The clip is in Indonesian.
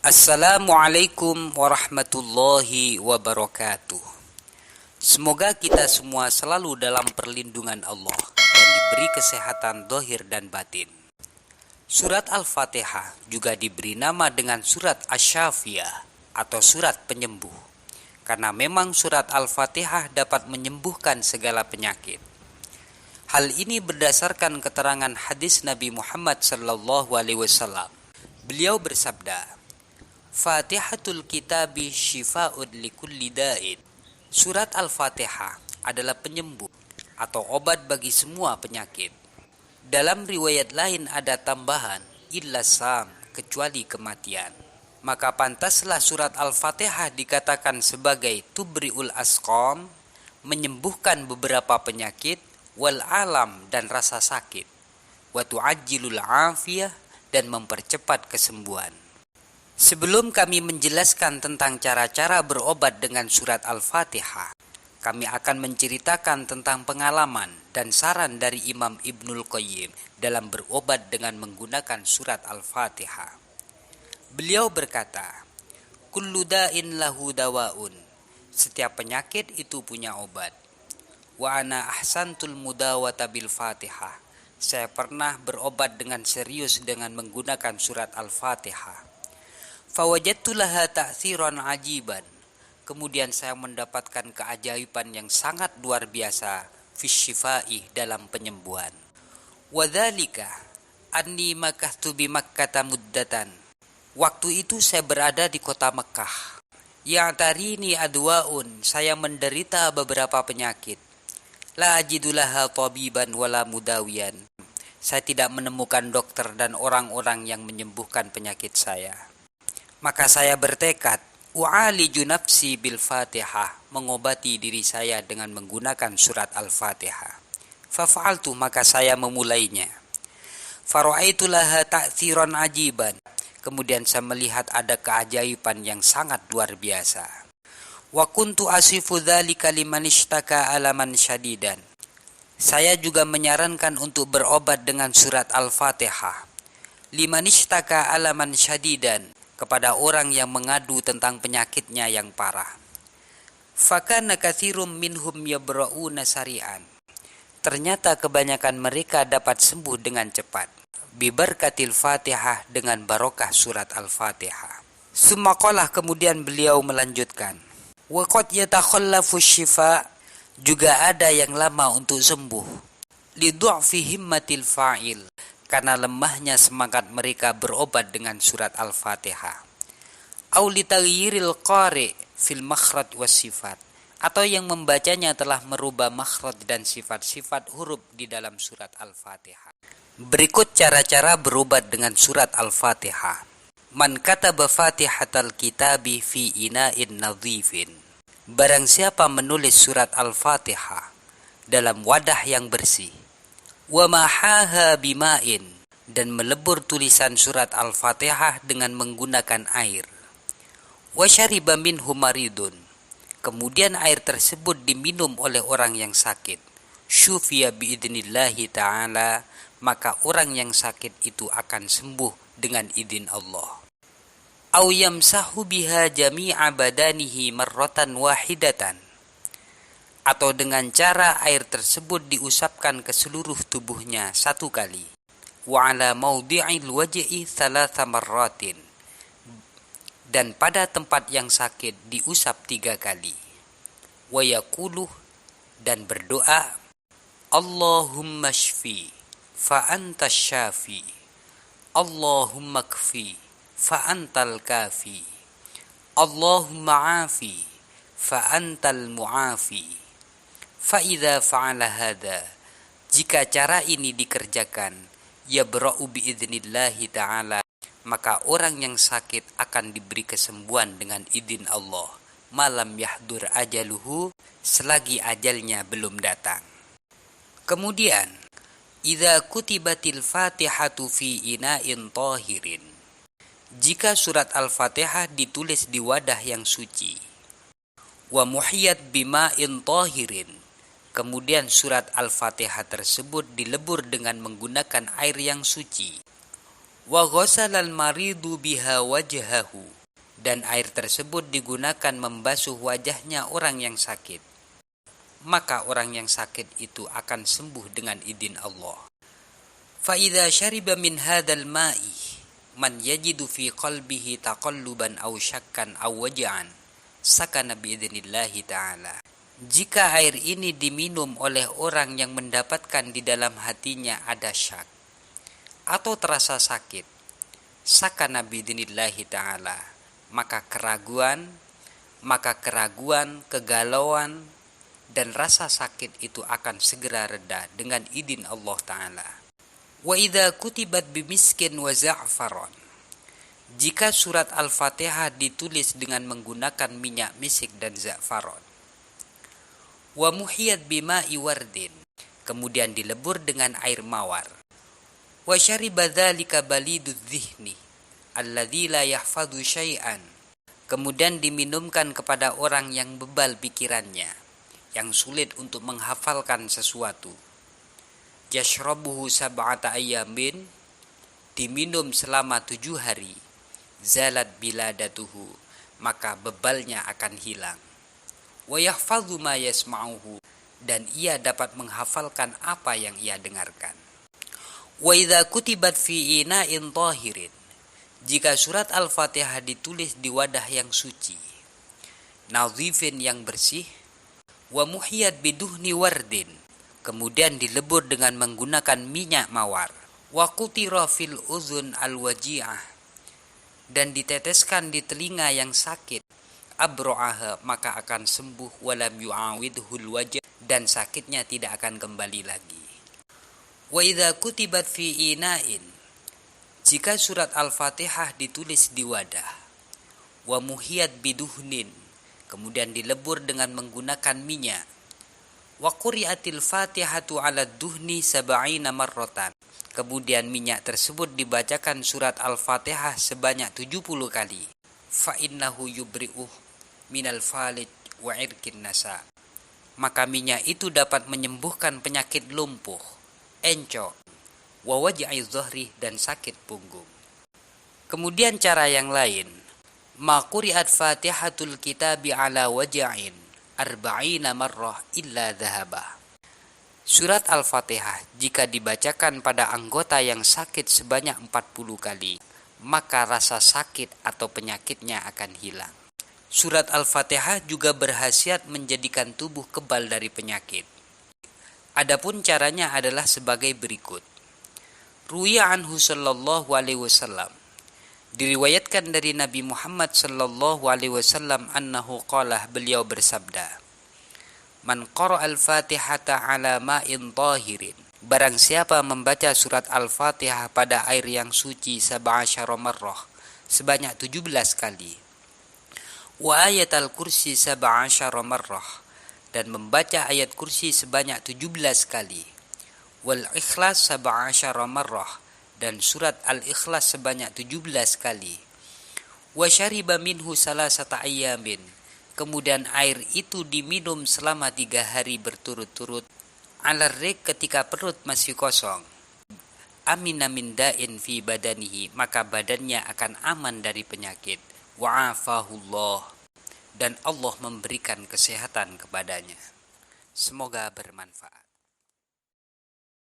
Assalamualaikum warahmatullahi wabarakatuh. Semoga kita semua selalu dalam perlindungan Allah dan diberi kesehatan zahir dan batin. Surat Al-Fatihah juga diberi nama dengan surat Asy-Syafiyah atau surat penyembuh, karena memang surat Al-Fatihah dapat menyembuhkan segala penyakit. Hal ini berdasarkan keterangan hadis Nabi Muhammad SAW. Beliau bersabda, Fatihatul kitabi syifa'un likulli da'in. Surat Al-Fatihah adalah penyembuh atau obat bagi semua penyakit. Dalam riwayat lain ada tambahan, illa sam, kecuali kematian. Maka pantaslah surat Al-Fatihah dikatakan sebagai tubri'ul asqam, menyembuhkan beberapa penyakit, wal alam dan rasa sakit, wa tu'ajjilul afiyah dan mempercepat kesembuhan. Sebelum kami menjelaskan tentang cara-cara berobat dengan surat Al-Fatihah, kami akan menceritakan tentang pengalaman dan saran dari Imam Ibnul Qayyim dalam berobat dengan menggunakan surat Al-Fatihah. Beliau berkata, kullu da'in lahu dawaun. Setiap penyakit itu punya obat. Wa ana ahsantul mudawata bil Fatihah. Saya pernah berobat dengan serius dengan menggunakan surat Al-Fatihah. Fawajadtu laha ta'tsiran ajiban. Kemudian saya mendapatkan keajaiban yang sangat luar biasa fi syifai dalam penyembuhan. Wa dzalika anni makahtu bi Makkah muddatan. Waktu itu saya berada di kota Mekah. Ya'tarini adwaun, saya menderita beberapa penyakit. La ajidulaha tabiban wala mudawiyan. Saya tidak menemukan dokter dan orang-orang yang menyembuhkan penyakit saya. Maka saya bertekad, u'aliju nafsi bil Fatihah, mengobati diri saya dengan menggunakan surat Al-Fatihah. Fafa'altu, maka saya memulainya. Fara'aitu laha ta'tsiran ajiban. Kemudian saya melihat ada keajaiban yang sangat luar biasa. Wa kuntu asifu dzalika liman ishtaka alaman syadidan. Saya juga menyarankan untuk berobat dengan surat Al-Fatihah. Liman ishtaka alaman syadidan, kepada orang yang mengadu tentang penyakitnya yang parah. Fakana katsirum minhum yabra'una sari'an. Ternyata kebanyakan mereka dapat sembuh dengan cepat. Bibarkatil Fatihah, dengan barokah surat Al-Fatihah. Sumaqalah, kemudian beliau melanjutkan, wa qad yatakhallafu syifa, juga ada yang lama untuk sembuh. Li du'fi himmatil fa'il, karena lemahnya semangat mereka berobat dengan surat Al-Fatihah. Au li taghyiril qari fil makhraj was sifat, atau yang membacanya telah merubah makhraj dan sifat-sifat huruf di dalam surat Al-Fatihah. Berikut cara-cara berobat dengan surat Al-Fatihah. Man kataba Fatihatal kitabi fi ina'in nadhifin. Barang siapa menulis surat Al-Fatihah dalam wadah yang bersih. Wa mahaha bima'in, dan melebur tulisan surat Al-Fatihah dengan menggunakan air. Wa syariba minhu maridun. Kemudian air tersebut diminum oleh orang yang sakit. Syufiya biidnillahi ta'ala, maka orang yang sakit itu akan sembuh dengan izin Allah. Au yamsahu biha jami'a badanihi marratan wahidatan, atau dengan cara air tersebut diusapkan ke seluruh tubuhnya satu kali. Wa ala mawdi'il waj'i thalatha marratin, dan pada tempat yang sakit diusap 3 kali. Wa yaqulu, dan berdoa, Allahumma shfi fa anta syafi, Allahumma kfi fa antal kafi, Allahumma afi fa antal muafi. Fa idza fa'ala hadza, jika cara ini dikerjakan, yabra'u biidnillahi ta'ala, maka orang yang sakit akan diberi kesembuhan dengan izin Allah, malam yahdur ajaluhu, selagi ajalnya belum datang. Kemudian, idza kutibatil Fatihatu fi ina'in tahirin, jika surat Al-Fatihah ditulis di wadah yang suci. Wa muhiyat bima'in tahirin, kemudian surat Al-Fatihah tersebut dilebur dengan menggunakan air yang suci. Wa ghasalal maridu biha wajhahu, dan air tersebut digunakan membasuh wajahnya orang yang sakit, maka orang yang sakit itu akan sembuh dengan izin Allah. Fa idza syariba min hadzal ma'i man yajidu fi qalbihi taqalluban aw syakkan aw waj'an sakana bi idznillah ta'ala. Jika air ini diminum oleh orang yang mendapatkan di dalam hatinya ada syak atau terasa sakit, sakana bi idznillah ta'ala, maka keraguan, kegalauan dan rasa sakit itu akan segera reda dengan izin Allah Ta'ala. Wa idza kutibat bimiskin wa za'faron, jika surat Al-Fatihah ditulis dengan menggunakan minyak misik dan za'faron. Wa muhiyat bima'i wardin, kemudian dilebur dengan air mawar. Wa syariba dzalika balidudz dzihni alladzi la yahfadzu syai'an, kemudian diminumkan kepada orang yang bebal pikirannya, yang sulit untuk menghafalkan sesuatu. Yashrabuhu sab'ata ayyamin, diminum selama 7 hari. Zalat biladatuhu, maka bebalnya akan hilang. Wa yahfadzu ma yasma'uhu, dan ia dapat menghafalkan apa yang ia dengarkan. Wa idza kutibat fi ina'in tahirin, jika surat Al-Fatihah ditulis di wadah yang suci, nadhifin yang bersih, wa muhiyat biduhni wardin, kemudian dilebur dengan menggunakan minyak mawar, wa qutira fil uzun al-waji'ah, dan diteteskan di telinga yang sakit, abro'aha, maka akan sembuh, walam yu'awidhul wajah, dan sakitnya tidak akan kembali lagi. Wa idza kutibat fi ina'in, jika surat Al-Fatihah ditulis di wadah, wa muhiyat biduhnin, kemudian dilebur dengan menggunakan minyak, wa quri'atil fatihatu 'ala duhni sab'ina marratan, kemudian minyak tersebut dibacakan surat Al-Fatihah sebanyak 70 kali. Fa innahu yubri'uh minal falij wa irkin nasa, maka minyak itu dapat menyembuhkan penyakit lumpuh, encok, wa waj'i dhahri, dan sakit punggung. Kemudian cara yang lain, ma quri'at fatihatul kitabi ala waja'in arba'ina marrah illa dhahaba. Surat Al-Fatihah jika dibacakan pada anggota yang sakit sebanyak 40 kali, maka rasa sakit atau penyakitnya akan hilang. Surat Al-Fatihah juga berkhasiat menjadikan tubuh kebal dari penyakit. Adapun caranya adalah sebagai berikut. Ruwiya anhu sallallahu alaihi wasallam, diriwayatkan dari Nabi Muhammad sallallahu alaihi wasallam annahu qala, beliau bersabda, man qara al-Fatihata ala ma'in tahirin, barang siapa membaca surat Al-Fatihah pada air yang suci 17 marrah, sebanyak 17 kali, wa ayat al-kursi 17 marrah, dan membaca ayat kursi sebanyak 17 kali, wal ikhlas 17 marrah, dan surat Al-Ikhlas sebanyak 17 kali, wa syariba minhu salasata ayyamin, kemudian air itu diminum selama 3 hari berturut-turut, alarrik, ketika perut masih kosong, amina min da'in fi badanihi, maka badannya akan aman dari penyakit, wa'afahullah, dan Allah memberikan kesehatan kepadanya. Semoga bermanfaat.